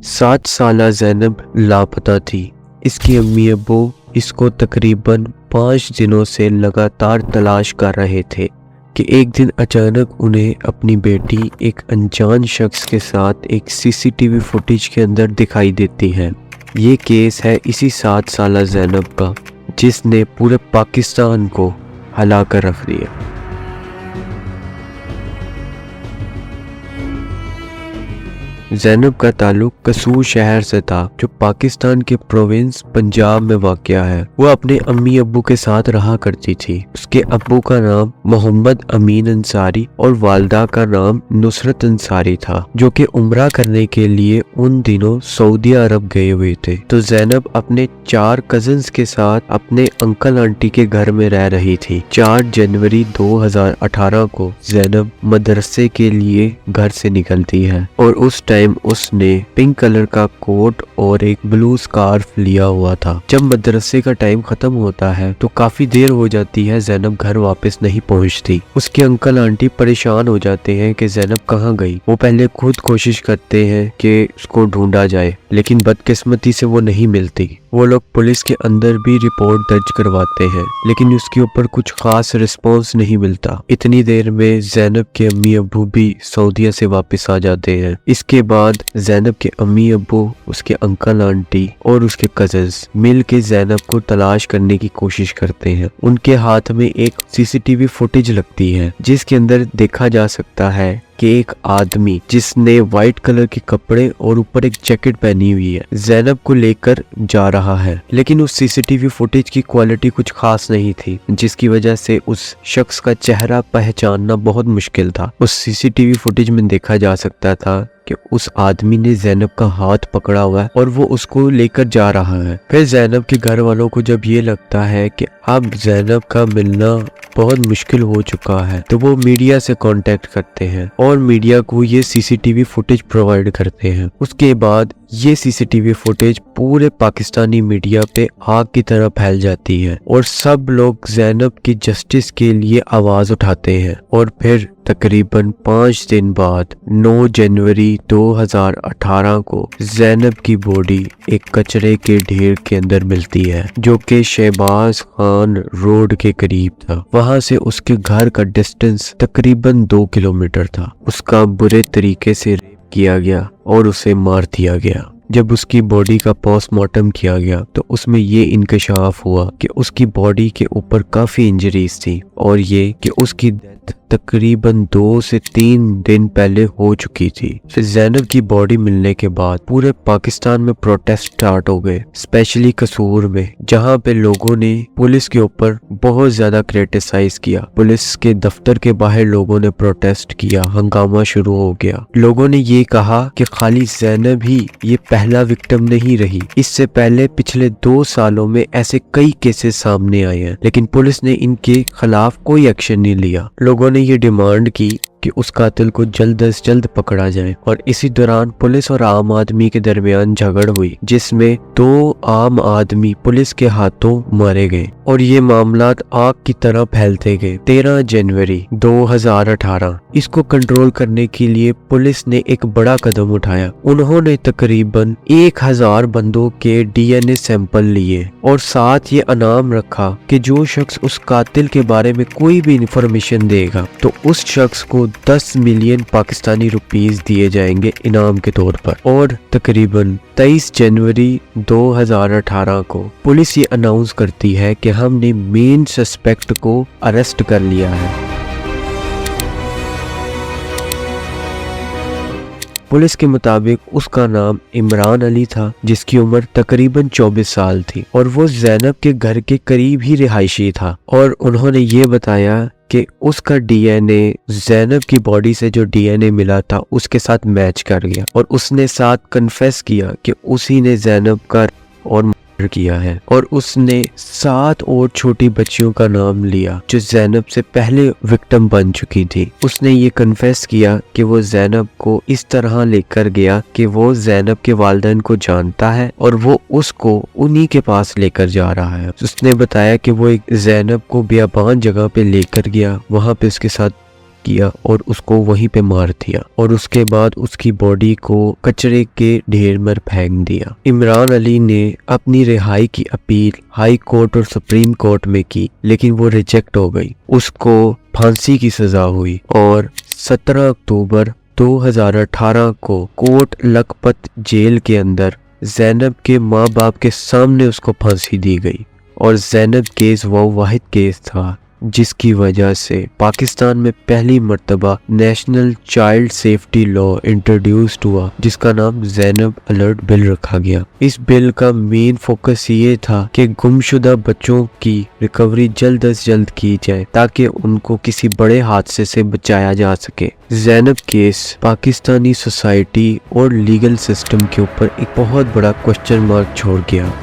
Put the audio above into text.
7 साला ज़ैनब लापता थी। इसकी अम्मी अब्बू इसको तकरीबन 5 दिनों से लगातार तलाश कर रहे थे कि एक दिन अचानक उन्हें अपनी बेटी एक अनजान शख्स के साथ एक सीसीटीवी फुटेज के अंदर दिखाई देती है। ये केस है इसी 7 साला ज़ैनब का, जिसने पूरे पाकिस्तान को हिला कर रख दिया। ज़ैनब का ताल्लुक कसूर शहर से था, जो पाकिस्तान के प्रोविंस पंजाब में वाक़या है। वो अपने अम्मी अब्बू के साथ रहा करती थी। उसके अब्बू का नाम मोहम्मद अमीन अंसारी और वालदा का नाम नुसरत अंसारी था, जो कि उम्रा करने के लिए उन दिनों सऊदी अरब गए हुए थे। तो ज़ैनब अपने 4 कजन्स के साथ अपने अंकल आंटी के घर में रह रही थी। 4 जनवरी 2018 को ज़ैनब मदरसे के लिए घर से निकलती है और उस टाइम उसने पिंक कलर का कोट और एक ब्लू स्कार्फ लिया हुआ था। जब मदरसे का टाइम खत्म होता है तो काफी देर हो जाती है, ज़ैनब घर वापस नहीं पहुंचती। उसके अंकल आंटी परेशान हो जाते हैं कि ज़ैनब कहाँ गई। वो पहले खुद कोशिश करते हैं कि उसको ढूंढा जाए, लेकिन बदकिस्मती से वो नहीं मिलती। वो लोग पुलिस के अंदर भी रिपोर्ट दर्ज करवाते हैं, लेकिन उसके ऊपर कुछ खास रिस्पॉन्स नहीं मिलता। इतनी देर में ज़ैनब के अम्मी अब्बू भी सऊदीया से वापस आ जाते हैं। इसके बाद ज़ैनब के अम्मी अब्बू, उसके अंकल आंटी और उसके कजन्स मिल के ज़ैनब को तलाश करने की कोशिश करते हैं। उनके हाथ में एक सीसीटीवी फुटेज लगती है, जिसके अंदर देखा जा सकता है कि एक आदमी जिसने व्हाइट कलर के कपड़े और ऊपर एक जैकेट पहनी हुई है, ज़ैनब को लेकर जा रहा है। लेकिन उस सीसीटीवी फुटेज की क्वालिटी कुछ खास नहीं थी, जिसकी वजह से उस शख्स का चेहरा पहचानना बहुत मुश्किल था। उस सीसीटीवी फुटेज में देखा जा सकता था कि उस आदमी ने ज़ैनब का हाथ पकड़ा हुआ है और वो उसको लेकर जा रहा है। फिर ज़ैनब के घर वालों को जब ये लगता है कि अब ज़ैनब का मिलना बहुत मुश्किल हो चुका है, तो वो मीडिया से कांटेक्ट करते हैं और मीडिया को ये सीसीटीवी फुटेज प्रोवाइड करते हैं। उसके बाद ये सीसीटीवी फुटेज पूरे पाकिस्तानी मीडिया पे आग की तरह फैल जाती है और सब लोग ज़ैनब की जस्टिस के लिए आवाज उठाते हैं। और फिर तकरीबन 5 दिन बाद 9 जनवरी 2018 को ज़ैनब की बॉडी एक कचरे के ढेर के अंदर मिलती है, जो कि शहबाज खान रोड के करीब था। वहां से उसके घर का डिस्टेंस तकरीबन 2 किलोमीटर था। उसका बुरे तरीके से रेप किया गया और उसे मार दिया गया। जब उसकी बॉडी का पोस्टमार्टम किया गया तो उसमें ये इंकशाफ हुआ कि उसकी बॉडी के ऊपर काफी इंजरीज थी और ये कि उसकी डेथ तकरीबन 2 से 3 दिन पहले हो चुकी थी। फिर ज़ैनब की बॉडी मिलने के बाद पूरे पाकिस्तान में प्रोटेस्ट स्टार्ट हो गए, स्पेशली कसूर में, जहां पे लोगों ने पुलिस के ऊपर बहुत ज्यादा क्रिटिसाइज किया। पुलिस के दफ्तर के बाहर लोगों ने प्रोटेस्ट किया, हंगामा शुरू हो गया। लोगों ने ये कहा कि खाली ज़ैनब ही ये पहला विक्टिम नहीं रही, इससे पहले पिछले 2 सालों में ऐसे कई केसेस सामने आए हैं, लेकिन पुलिस ने इनके खिलाफ कोई एक्शन नहीं लिया। लोगों ने ये डिमांड की कि उस कातिल को जल्द से जल्द पकड़ा जाए। और इसी दौरान पुलिस और आम आदमी के दरमियान झगड़ हुई, जिसमें 2 आम आदमी पुलिस के हाथों मारे गए और ये मामलात आग की तरह फैलते गए। 13 जनवरी 2018 इसको कंट्रोल करने के लिए पुलिस ने एक बड़ा कदम उठाया। उन्होंने तकरीबन 1000 बंदों के DNA सैंपल लिए और साथ ये इनाम रखा कि जो शख्स उस कातिल के बारे में कोई भी इंफॉर्मेशन देगा तो उस शख्स को 10 मिलियन पाकिस्तानी रुपीस दिए जाएंगे इनाम के तौर पर। और तकरीबन 23 जनवरी 2018 को पुलिस ये अनाउंस करती है कि हमने मेन सस्पेक्ट को अरेस्ट कर लिया है। पुलिस के मुताबिक उसका नाम इमरान अली था, जिसकी उम्र तकरीबन 24 साल थी और वो ज़ैनब के घर के करीब ही रिहायशी था। और उन्होंने ये बताया कि उसका DNA ज़ैनब की बॉडी से जो DNA मिला था उसके साथ मैच कर गया और उसने साथ कन्फेस किया कि उसी ने ज़ैनब का और मर्डर किया है। और उसने 7 और छोटी बच्चियों का नाम लिया जो ज़ैनब से पहले विक्टिम बन चुकी थी। उसने ये कन्फेस किया कि वो ज़ैनब को इस तरह लेकर गया कि वो ज़ैनब के वालिदैन को जानता है और वो उसको उन्हीं के पास लेकर जा रहा है। उसने बताया कि वो एक ज़ैनब को बियाबान जगह पे लेकर गया, वहां पे उसके साथ किया और उसको वहीं पे मार दिया और उसके बाद उसकी बॉडी को कचरे के ढेर में फेंक दिया। इमरान अली ने अपनी रिहाई की अपील हाई कोर्ट और सुप्रीम कोर्ट में की, लेकिन वो रिजेक्ट हो गई। उसको फांसी की सजा हुई और 17 अक्टूबर 2018 को कोट लखपत जेल के अंदर ज़ैनब के माँ बाप के सामने उसको फांसी दी गई। और ज़ैनब केस वो वाहिद केस था जिसकी वजह से पाकिस्तान में पहली मर्तबा national child safety law introduced हुआ, जिसका नाम ज़ैनब अलर्ट बिल रखा गया। इस बिल का मेन फोकस ये था कि गुमशुदा बच्चों की रिकवरी जल्द से जल्द की जाए ताकि उनको किसी बड़े हादसे से बचाया जा सके। ज़ैनब केस पाकिस्तानी सोसाइटी और लीगल सिस्टम के ऊपर एक बहुत बड़ा क्वेश्चन मार्क छोड़ गया।